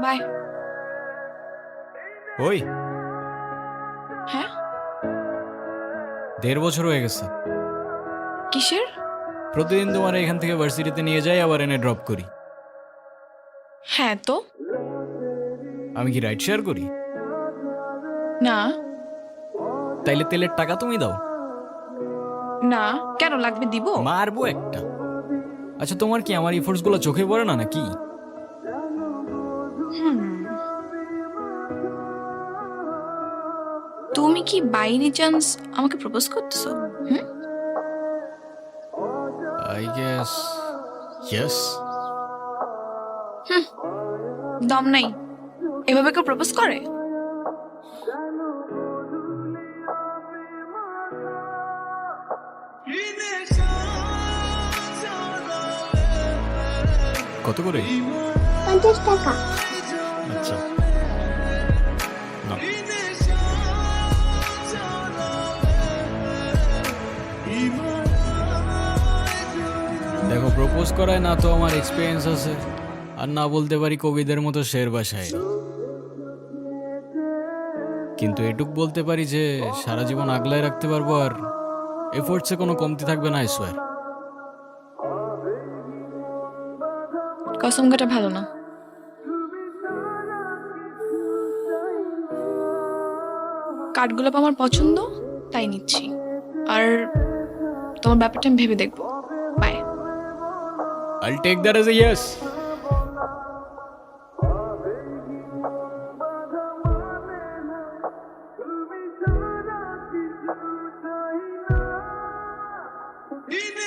By. ওই হ্যাঁ, 1.5 বছর হয়ে গেছে। কিসের? প্রতিদিন তোমার এখান থেকে ভার্সিটিতে নিয়ে যাই, আবার এনে ড্রপ করি। হ্যাঁ তো। আমি কি রাইড শেয়ার করি? না। তাইলে তেলের টাকা তুমি দাও। না, কেন লাগবে? দিব। মারবো একটা। আচ্ছা, তোমার কি আমার ইফোর্টস গুলো চোখে পড়ে না নাকি? হুম। তুমি কি বাই এনি চান্স আমাকে প্রপোজ করতেছো? হুম। I guess yes. হুম, দম নাই। এভাবে কেউ প্রপোজ করে? কত করে? 50 টাকা। আচ্ছা, নাও। দেখো, প্রপোজ করায় না তো আমার এক্সপিরিয়েন্স আছে, আর না বলতে পারি কবিদের মতো শের বা শায়রি। কিন্তু এটুক বলতে পারি যে সারা জীবন আগলায় রাখতে পারবো, আর এফোর্টসে কোনো কমতি থাকবে না, আই সোয়ার। কসম কাটা ভালো না। কাঠগোলাপ আমার পছন্দ, তাই নিচ্ছি। আর তোমার ব্যাপারটা আমি ভেবে দেখবো। By. I'll take that as a yes. In